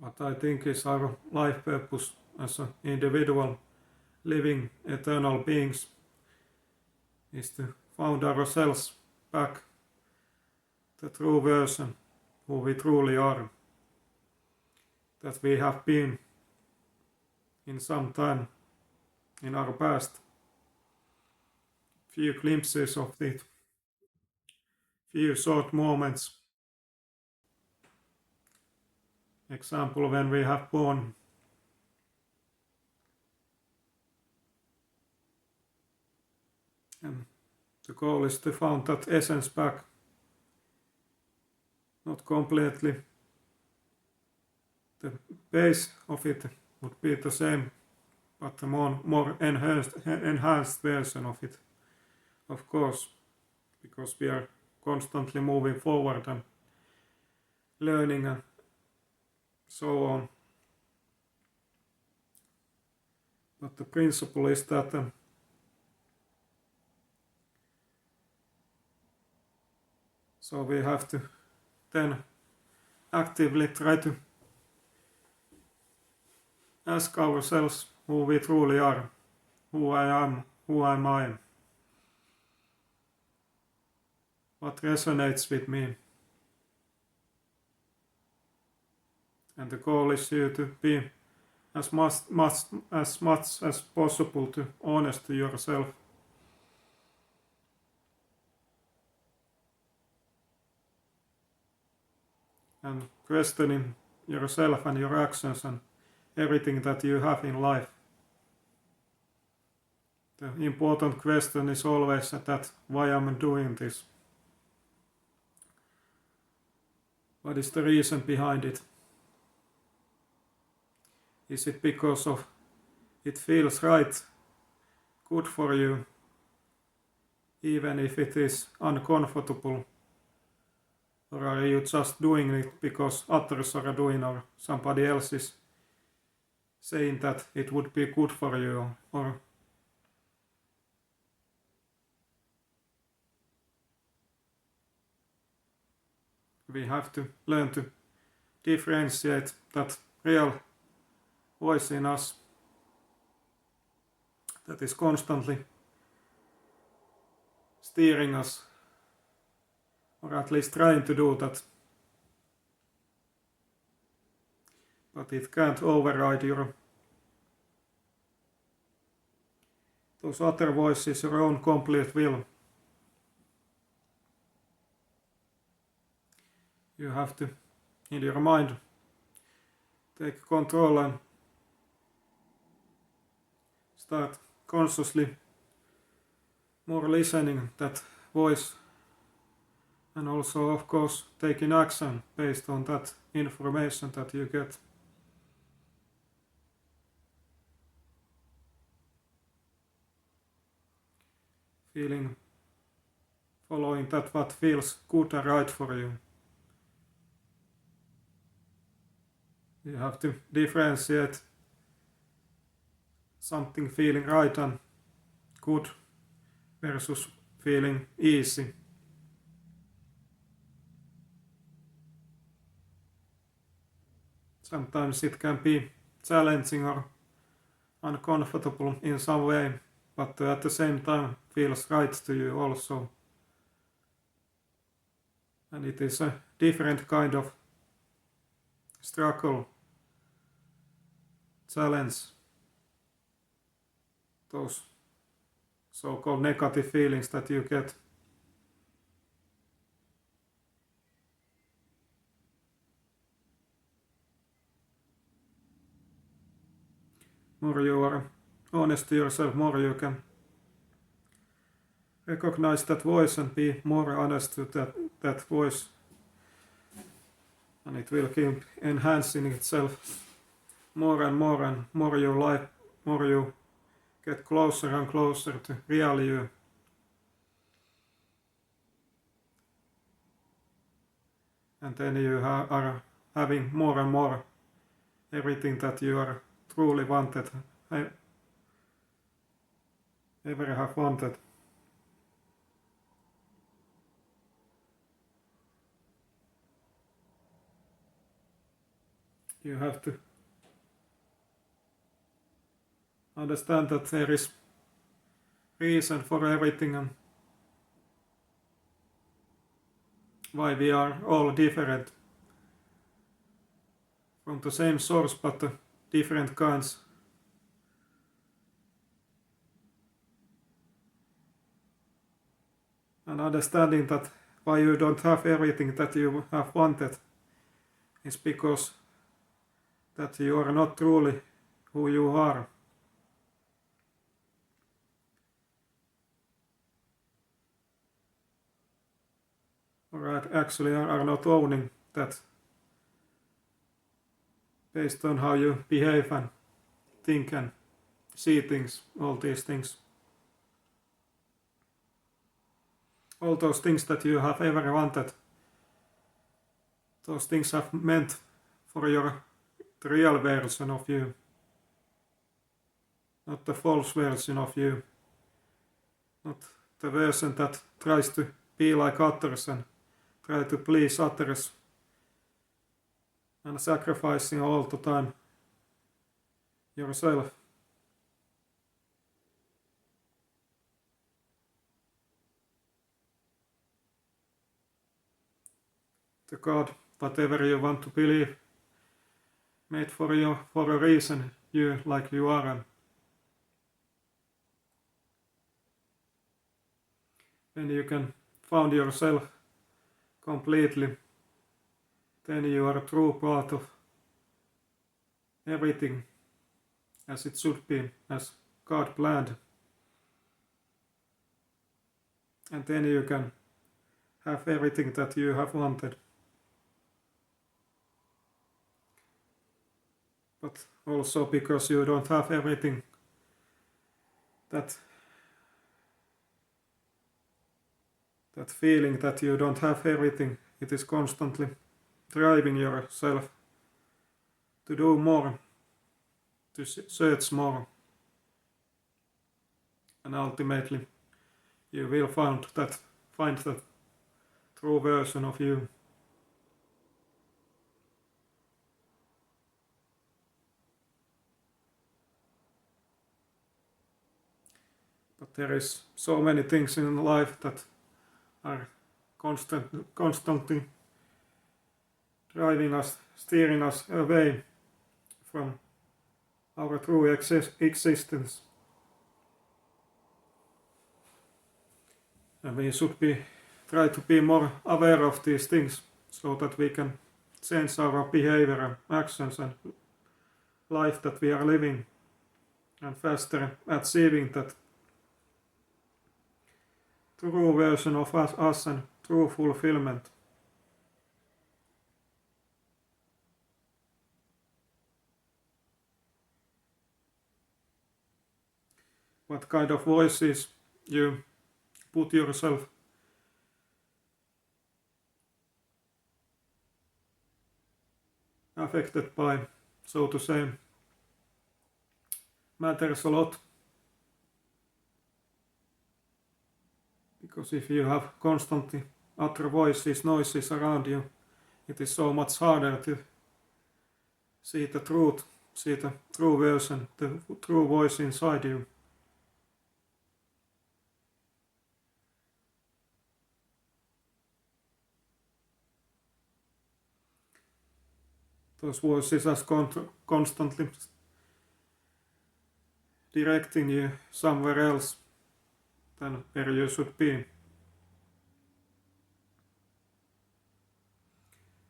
what I think is our life purpose as an individual living eternal beings is to find ourselves back, the true version who we truly are, that we have been in some time in our past. Few glimpses of it, few short moments. Example, when we have born, and the goal is to find that essence back. Not completely. The base of it would be the same, but a more enhanced version of it, of course, because we are constantly moving forward and learning and so on. But the principle is that so we have to then actively try to ask ourselves who we truly are, who I am, who am I, what resonates with me. And the goal is you to be as much as possible to honest to yourself. And questioning yourself and your actions and everything that you have in life. The important question is always that why am I doing this? What is the reason behind it? Is it because of it feels right, good for you, even if it is uncomfortable? Or are you just doing it because others are doing or somebody else is saying that it would be good for you? Or we have to learn to differentiate that real voice in us that is constantly steering us, or at least trying to do that. But it can't override those other voices, your own complete will. You have to, in your mind, take control and start consciously more listening that voice, and also of course taking action based on that information that you get. Following that what feels good and right for you. You have to differentiate something feeling right and good versus feeling easy. Sometimes it can be challenging or uncomfortable in some way, but at the same time feels right to you also. And it is a different kind of struggle, challenge, those so-called negative feelings that you get. More you are honest to yourself, more you can recognize that voice and be more honest to that voice. And it will keep enhancing itself more and more you get closer and closer to real you. And then you are having more and more everything that you are truly wanted, ever have wanted. You have to understand that there is reason for everything and why we are all different from the same source but different kinds. And understanding that why you don't have everything that you have wanted is because that you are not truly who you are. Or actually are not owning that based on how you behave and think and see things, all these things. All those things that you have ever wanted, those things have meant for the real version of you, not the false version of you, not the version that tries to be like others and try to please others and sacrificing all the time yourself. The God, whatever you want to believe, made for you for a reason, you like you are. And when you can find yourself completely, then you are a true part of everything as it should be, as God planned. And then you can have everything that you have wanted. But also because you don't have everything, that feeling that you don't have everything, it is constantly driving yourself to do more, to search more. And ultimately you will find that true version of you. But there is so many things in life that are constantly driving us, steering us away from our true existence. And we should try to be more aware of these things so that we can change our behavior and actions and life that we are living and faster achieving that true version of us and true fulfillment. What kind of voices you put yourself affected by, so to say, matters a lot. Because if you have constantly other voices, noises around you, it is so much harder to see the truth, see the true version, the true voice inside you. Those voices are constantly directing you somewhere else than where you should be.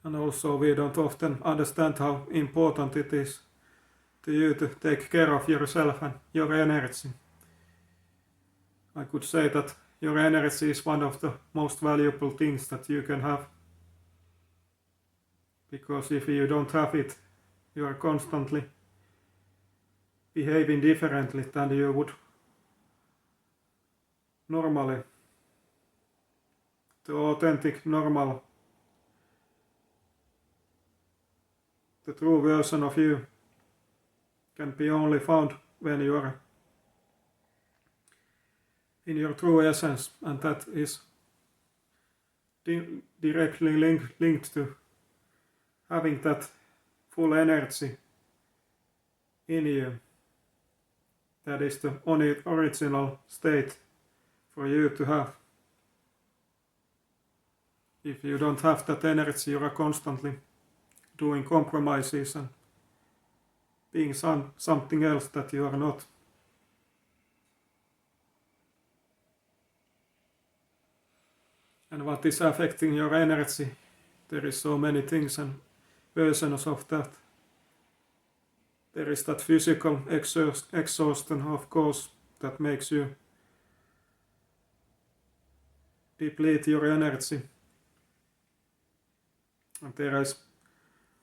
And also we don't often understand how important it is to you to take care of yourself and your energy. I could say that your energy is one of the most valuable things that you can have. Because if you don't have it, you are constantly behaving differently than you would normally. The authentic, normal, the true version of you can be only found when you are in your true essence, and that is directly linked to having that full energy in you. That is the only original state for you to have. If you don't have that energy, you are constantly doing compromises and being something else that you are not. And what is affecting your energy? There is so many things and versions of that. There is that physical exhaustion, of course, that makes you deplete your energy. And there is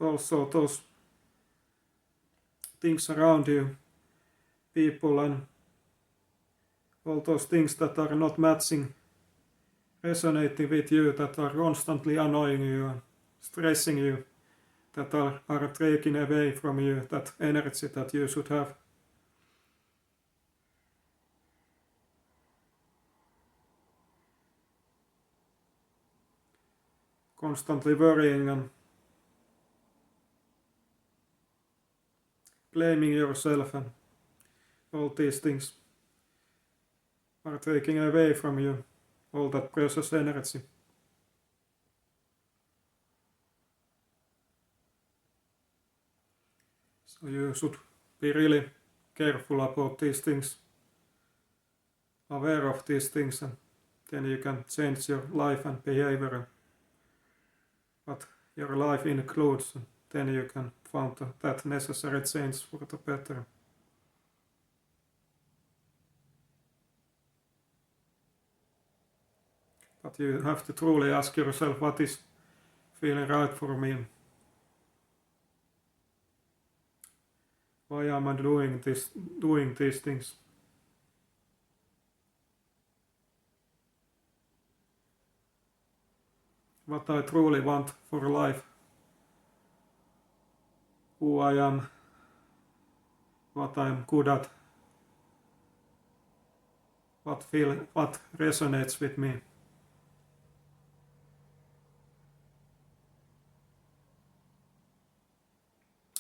also those things around you, people and all those things that are not matching, resonating with you, that are constantly annoying you and stressing you, that are taking away from you that energy that you should have. Constantly worrying and blaming yourself and all these things are taking away from you all that precious energy. So you should be really careful about these things, aware of these things, and then you can change your life and behavior, what your life includes, and then you can find that necessary change for the better. But you have to truly ask yourself, what is feeling right for me? Why am I doing these things? What I truly want for life, who I am, what I'm good at, what resonates with me.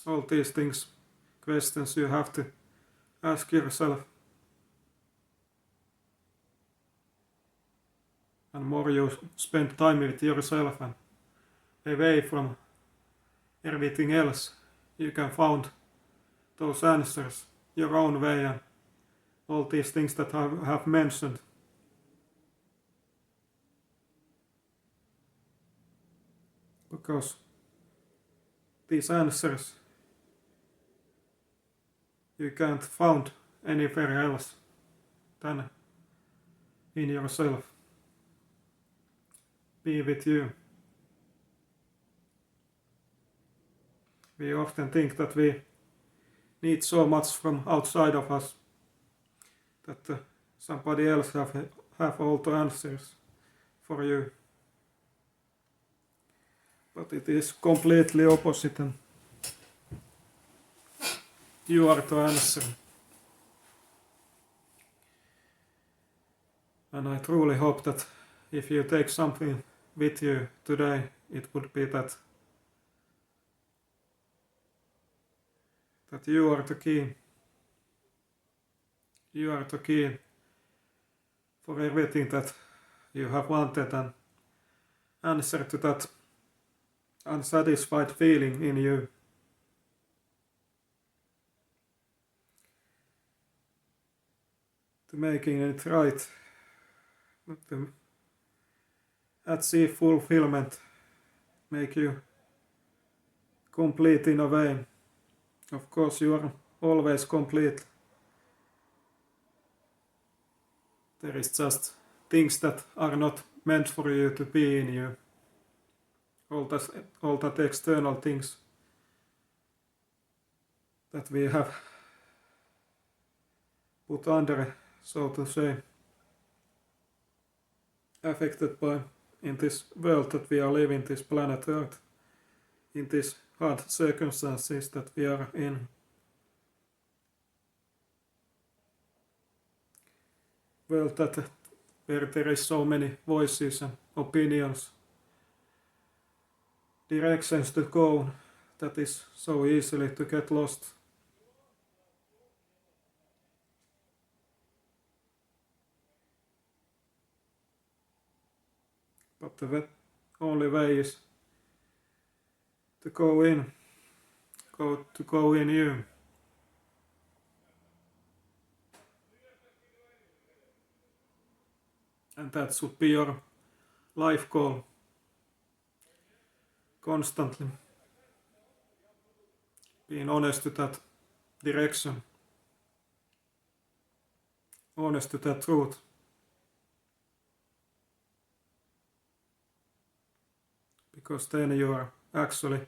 All these things, questions you have to ask yourself. And more you spend time with yourself and away from everything else, you can find those answers your own way and all these things that I have mentioned. Because these answers you can't find anywhere else than in yourself. Be with you. We often think that we need so much from outside of us, that somebody else have all the answers for you. But it is completely opposite, and you are the answer. And I truly hope that if you take something with you today, it would be that you are the key. You are the key for everything that you have wanted, and answer to that unsatisfied feeling in you. To making it right, to achieve fulfillment, make you complete in a way. Of course, you are always complete. There is just things that are not meant for you to be in you. All that external things that we have put under, so to say, affected by in this world that we are living, this planet Earth, in these hard circumstances that we are in. World where there is so many voices and opinions, directions to go, that is so easily to get lost. But the only way is to go in you. And that should be your life goal. Constantly being honest to that direction, honest to that truth. Because then you are actually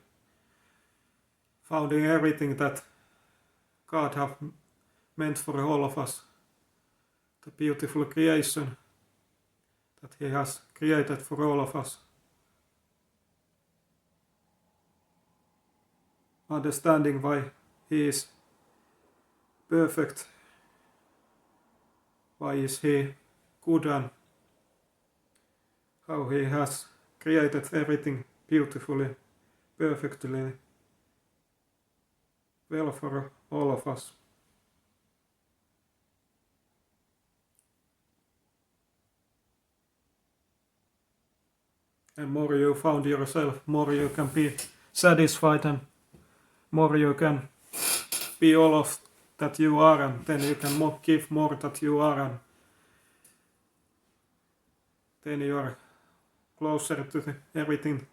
finding everything that God have meant for all of us. The beautiful creation that He has created for all of us. Understanding why He is perfect, why is He good, and how He has created everything beautifully, perfectly, well for all of us. And more you found yourself, more you can be satisfied, and more you can be all of that you are, and then you can give more that you are, and then you are closer to everything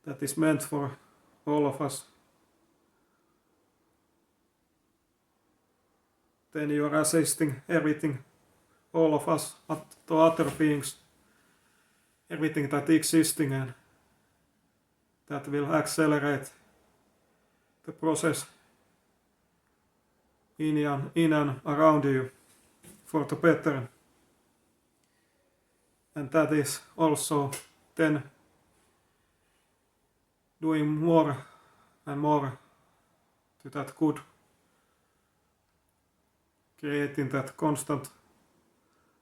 that is meant for all of us. Then you are assisting everything, all of us, to other beings, everything that existing, and that will accelerate the process in and around you for the better. And that is also then doing more and more to that good, creating that constant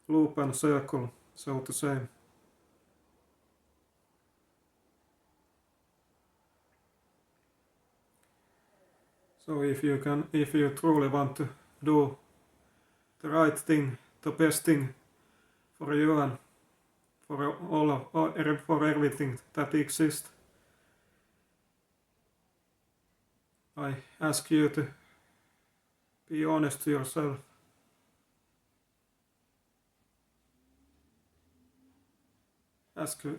loop and circle, so to say. So if you truly want to do the right thing, the best thing for you and for everything that exists, I ask you to be honest to yourself.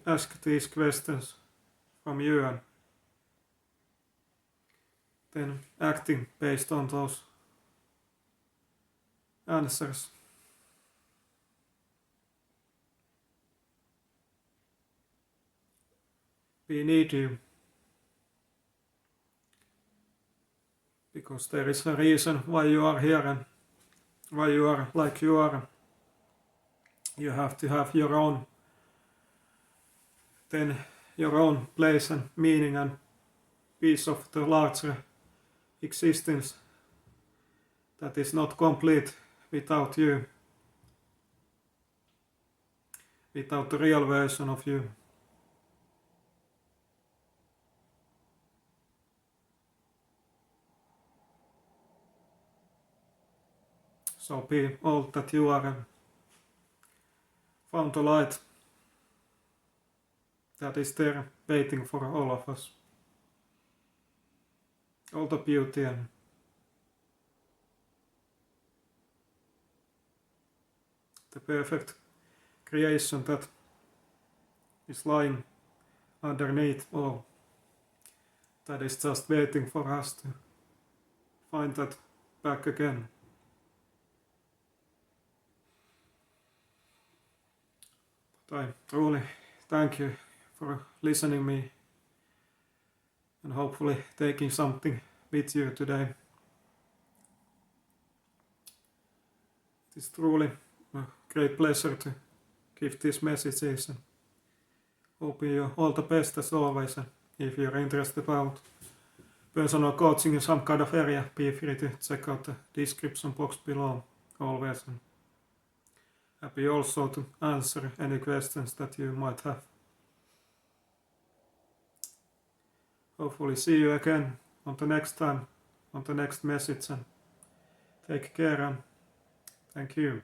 Ask these questions from you, and then acting based on those answers. We need you, because there is a reason why you are here and why you are like you are. You have to have your own place and meaning and piece of the larger existence that is not complete without you, without the real version of you. So be all that you are, and found the light that is there waiting for all of us. All the beauty and the perfect creation that is lying underneath all, that is just waiting for us to find that back again. But I truly thank you for listening me and hopefully taking something with you today. It is truly a great pleasure to give these messages, and hope you all the best as always. And if you're interested about personal coaching in some kind of area, be free to check out the description box below always. And happy also to answer any questions that you might have. hopefully see you again on the next time, on the next message, and take care and thank you.